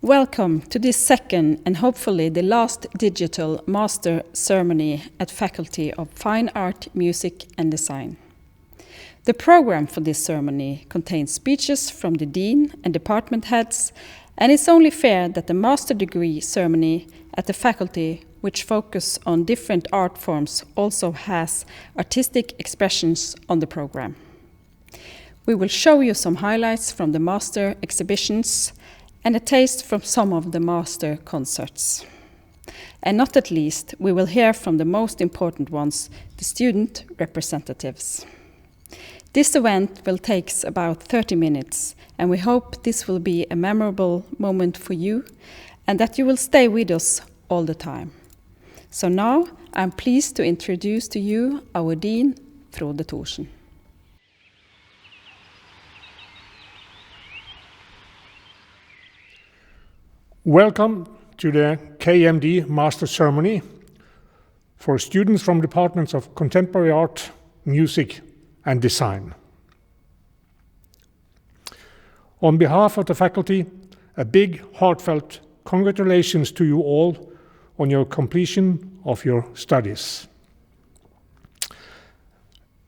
Welcome to this second and hopefully the last digital master ceremony at Faculty of Fine Art, Music and Design. The program for this ceremony contains speeches from the Dean and department heads, and it's only fair that the master degree ceremony at the faculty, which focus on different art forms, also has artistic expressions on the program. We will show you some highlights from the master exhibitions and a taste from some of the master concerts. And not at least, we will hear from the most important ones, the student representatives. This event will take about 30 minutes, and we hope this will be a memorable moment for you and that you will stay with us all the time. So now, I'm pleased to introduce to you our Dean, Frode Thorsen. Welcome to the KMD Master Ceremony for students from departments of Contemporary Art, Music and Design. On behalf of the faculty, a big heartfelt congratulations to you all on your completion of your studies.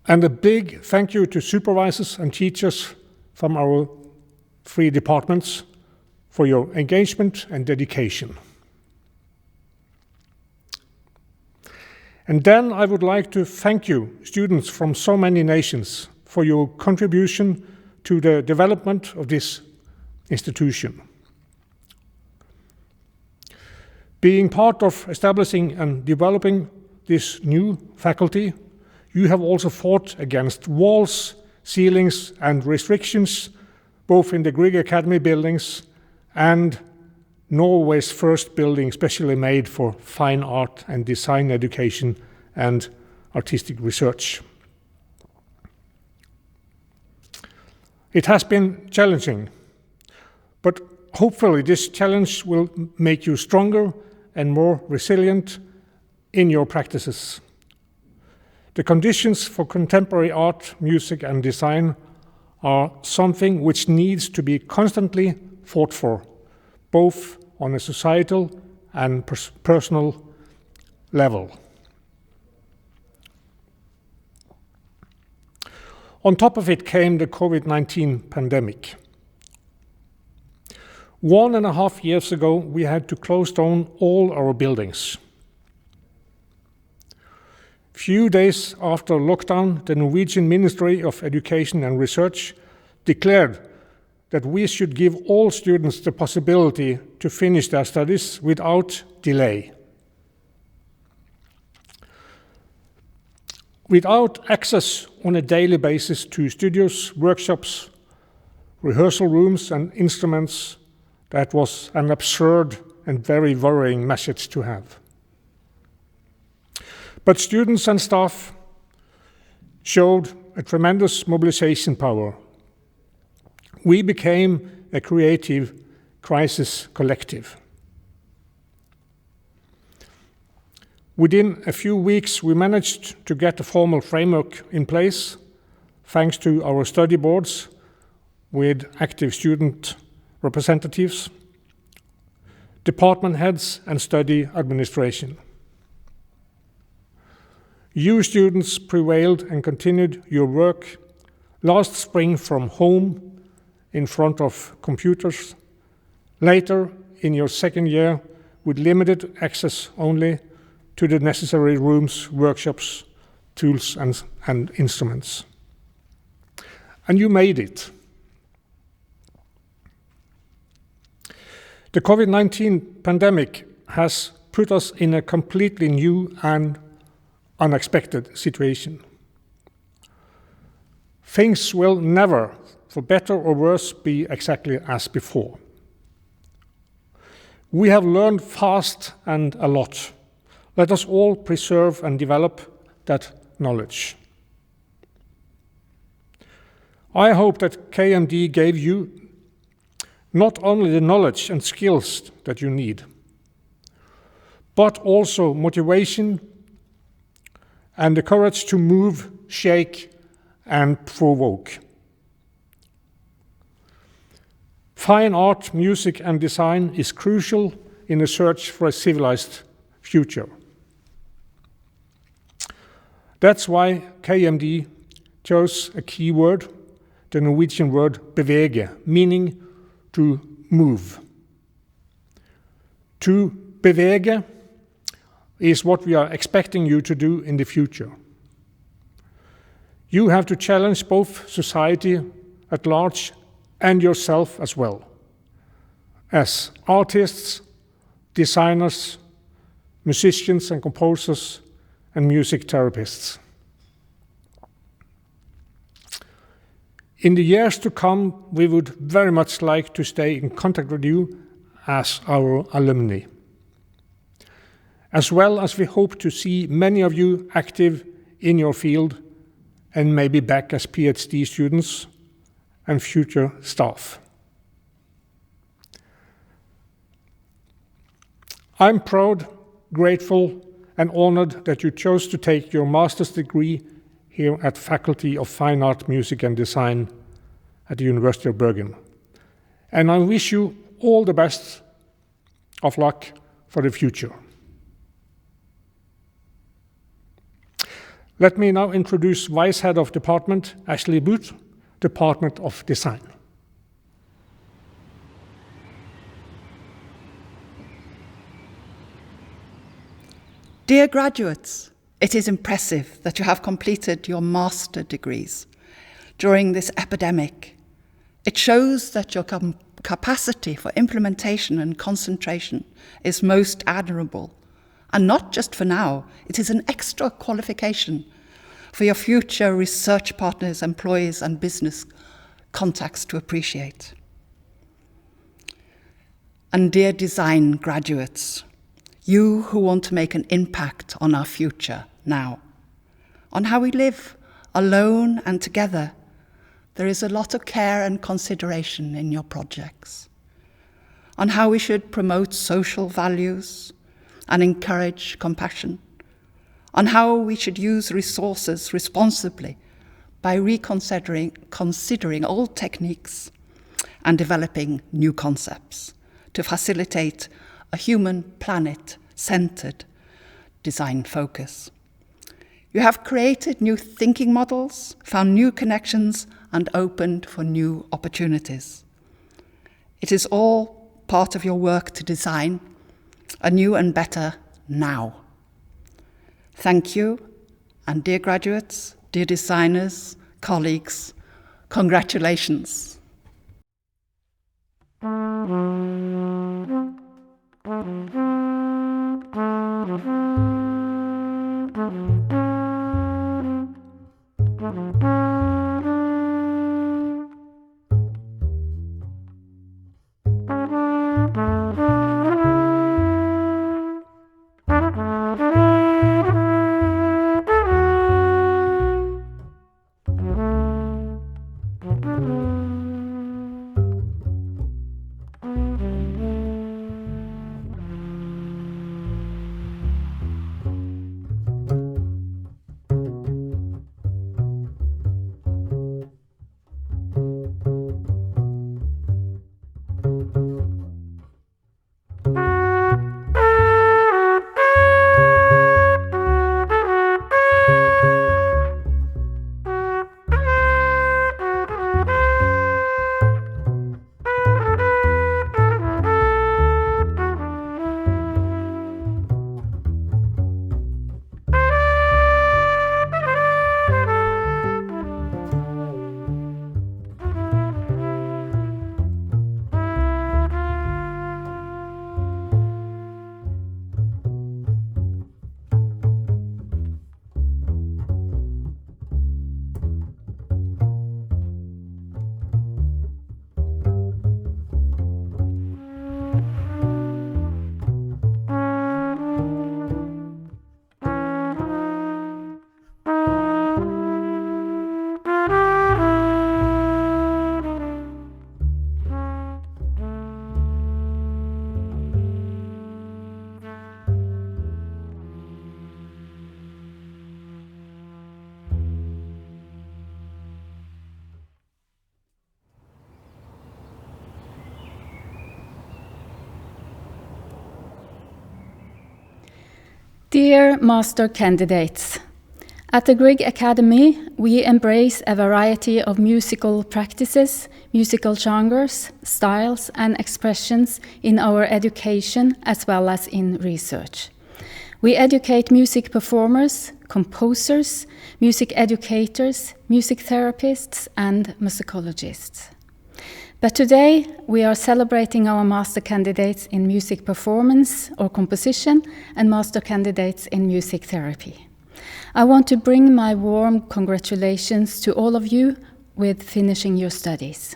And a big thank you to supervisors and teachers from our 3 departments for your engagement and dedication. And then I would like to thank you, students from so many nations, for your contribution to the development of this institution. Being part of establishing and developing this new faculty, you have also fought against walls, ceilings and restrictions, both in the Grieg Academy buildings and Norway's first building specially made for fine art and design education and artistic research. It has been challenging, but hopefully this challenge will make you stronger and more resilient in your practices. The conditions for contemporary art, music and design are something which needs to be constantly fought for, both on a societal and personal level. On top of it came the COVID-19 pandemic. 1.5 years ago, we had to close down all our buildings. Few days after lockdown, the Norwegian Ministry of Education and Research declared that we should give all students the possibility to finish their studies without delay. Without access on a daily basis to studios, workshops, rehearsal rooms and instruments, that was an absurd and very worrying message to have. But students and staff showed a tremendous mobilization power. We became a creative crisis collective. Within a few weeks, we managed to get a formal framework in place, thanks to our study boards with active student representatives, department heads, and study administration. You students prevailed and continued your work last spring from home in front of computers, later in your second year with limited access only to the necessary rooms, workshops, tools and instruments. And you made it. The COVID-19 pandemic has put us in a completely new and unexpected situation. Things will never, for better or worse, be exactly as before. We have learned fast and a lot. Let us all preserve and develop that knowledge. I hope that KMD gave you not only the knowledge and skills that you need, but also motivation and the courage to move, shake, and provoke. Fine art, music, and design is crucial in the search for a civilized future. That's why KMD chose a key word, the Norwegian word bevege, meaning to move. To bevege is what we are expecting you to do in the future. You have to challenge both society at large and yourself as well, as artists, designers, musicians and composers, and music therapists. In the years to come, we would very much like to stay in contact with you as our alumni, as well as we hope to see many of you active in your field and maybe back as PhD students and future staff. I'm proud, grateful, and honored that you chose to take your master's degree here at Faculty of Fine Art, Music and Design at the University of Bergen. And I wish you all the best of luck for the future. Let me now introduce Vice Head of Department, Ashley Booth, Department of Design. Dear graduates, it is impressive that you have completed your master degrees during this epidemic. It shows that your capacity for implementation and concentration is most admirable. And not just for now, it is an extra qualification for your future research partners, employees, and business contacts to appreciate. And dear design graduates, you who want to make an impact on our future now, on how we live alone and together, there is a lot of care and consideration in your projects. On how we should promote social values and encourage compassion. On how we should use resources responsibly by considering old techniques and developing new concepts to facilitate a human planet-centered design focus. You have created new thinking models, found new connections, and opened for new opportunities. It is all part of your work to design a new and better now. Thank you, and dear graduates, dear designers, colleagues, congratulations. Dear Master Candidates, at the Grieg Academy, we embrace a variety of musical practices, musical genres, styles, and expressions in our education as well as in research. We educate music performers, composers, music educators, music therapists, and musicologists. But today, we are celebrating our master candidates in music performance or composition and master candidates in music therapy. I want to bring my warm congratulations to all of you with finishing your studies.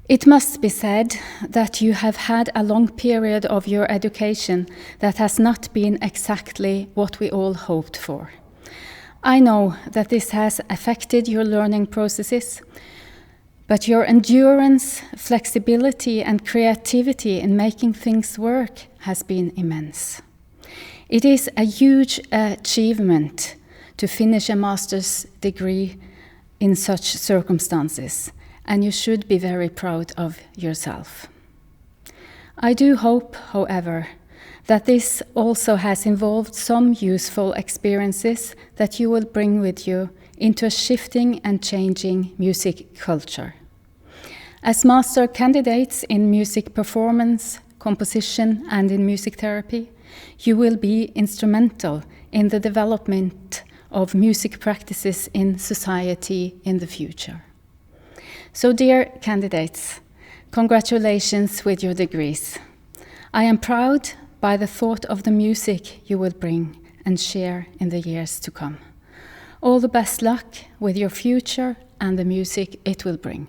It must be said that you have had a long period of your education that has not been exactly what we all hoped for. I know that this has affected your learning processes, but your endurance, flexibility, and creativity in making things work has been immense. It is a huge achievement to finish a master's degree in such circumstances, and you should be very proud of yourself. I do hope, however, that this also has involved some useful experiences that you will bring with you into a shifting and changing music culture. As master candidates in music performance, composition, and in music therapy, you will be instrumental in the development of music practices in society in the future. So, dear candidates, congratulations with your degrees. I am proud by the thought of the music you will bring and share in the years to come. All the best luck with your future and the music it will bring.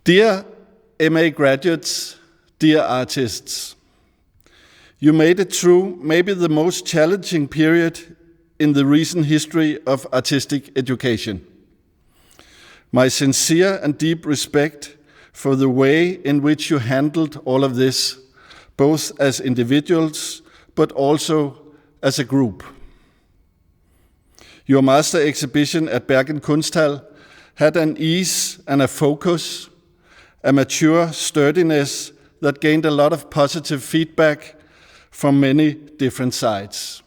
Dear MA graduates, dear artists, you made it through maybe the most challenging period in the recent history of artistic education. My sincere and deep respect for the way in which you handled all of this, both as individuals, but also as a group. Your master exhibition at Bergen Kunsthal had an ease and a focus, a mature sturdiness that gained a lot of positive feedback from many different sides.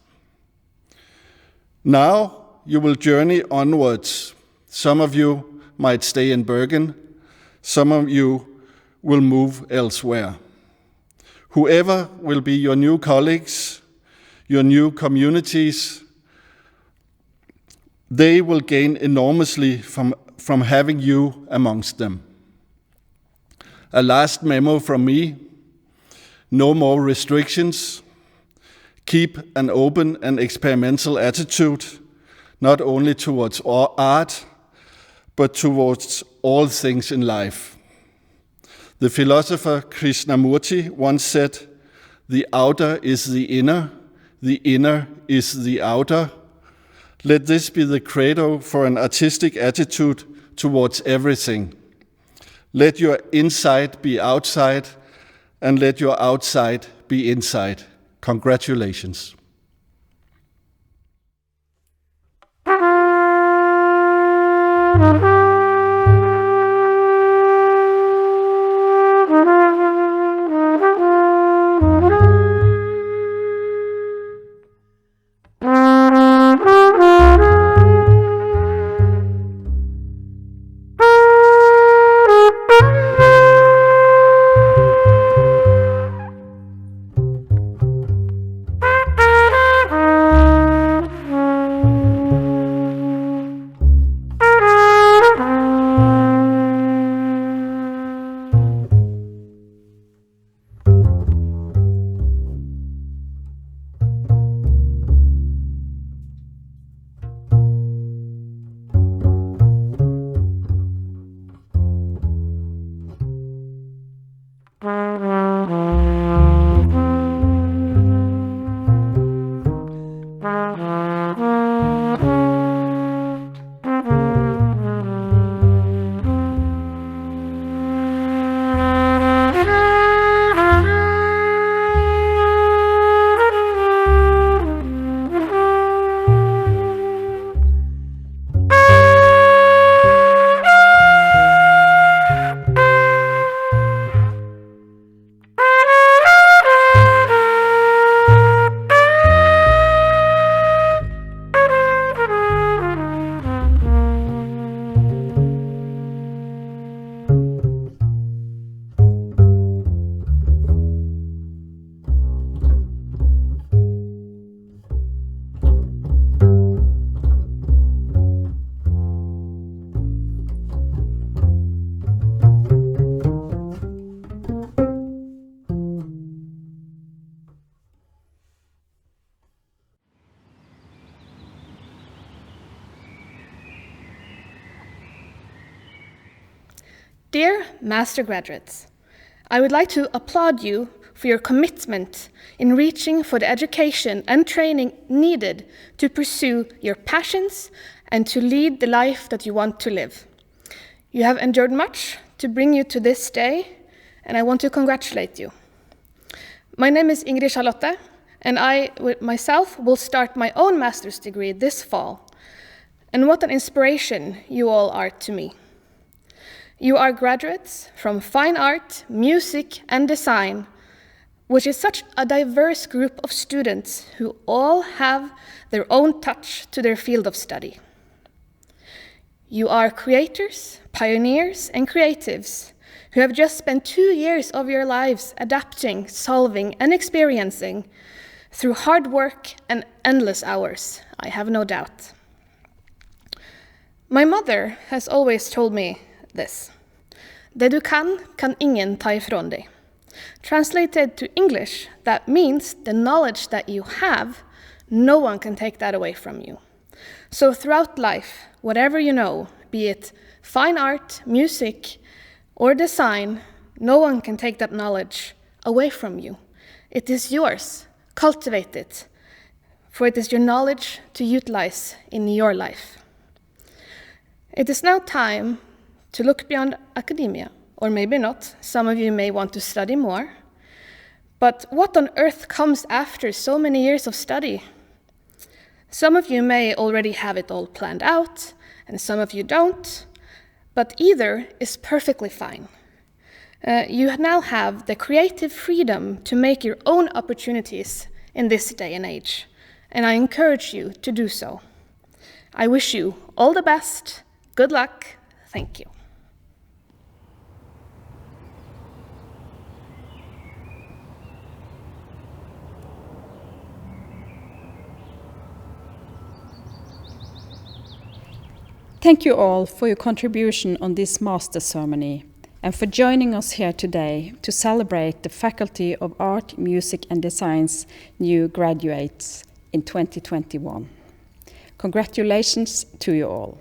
Now you will journey onwards. Some of you might stay in Bergen, some of you will move elsewhere. Whoever will be your new colleagues, your new communities, they will gain enormously from having you amongst them. A last memo from me: no more restrictions. Keep an open and experimental attitude, not only towards art, but towards all things in life. The philosopher Krishnamurti once said, "The outer is the inner is the outer." Let this be the credo for an artistic attitude towards everything. Let your inside be outside, and let your outside be inside. Congratulations. Dear Master Graduates, I would like to applaud you for your commitment in reaching for the education and training needed to pursue your passions and to lead the life that you want to live. You have endured much to bring you to this day, and I want to congratulate you. My name is Ingrid Charlotte, and I myself will start my own master's degree this fall. And what an inspiration you all are to me. You are graduates from fine art, music, and design, which is such a diverse group of students who all have their own touch to their field of study. You are creators, pioneers, and creatives who have just spent 2 years of your lives adapting, solving, and experiencing through hard work and endless hours, I have no doubt. My mother has always told me this: det du kan ingen ta ifrån dig. Translated to English, that means the knowledge that you have, no one can take that away from you. So throughout life, whatever you know, be it fine art, music, or design, no one can take that knowledge away from you. It is yours. Cultivate it, for it is your knowledge to utilize in your life. It is now time to look beyond academia, or maybe not. Some of you may want to study more. But what on earth comes after so many years of study? Some of you may already have it all planned out, and some of you don't, but either is perfectly fine. You now have the creative freedom to make your own opportunities in this day and age, and I encourage you to do so. I wish you all the best, good luck, thank you. Thank you all for your contribution on this master ceremony and for joining us here today to celebrate the Faculty of Art, Music and Design's new graduates in 2021. Congratulations to you all.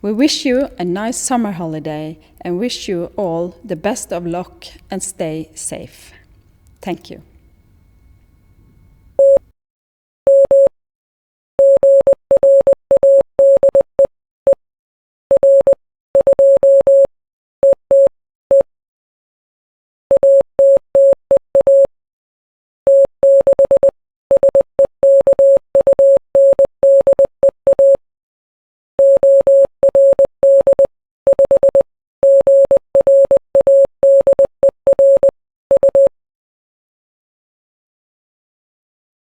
We wish you a nice summer holiday and wish you all the best of luck and stay safe. Thank you.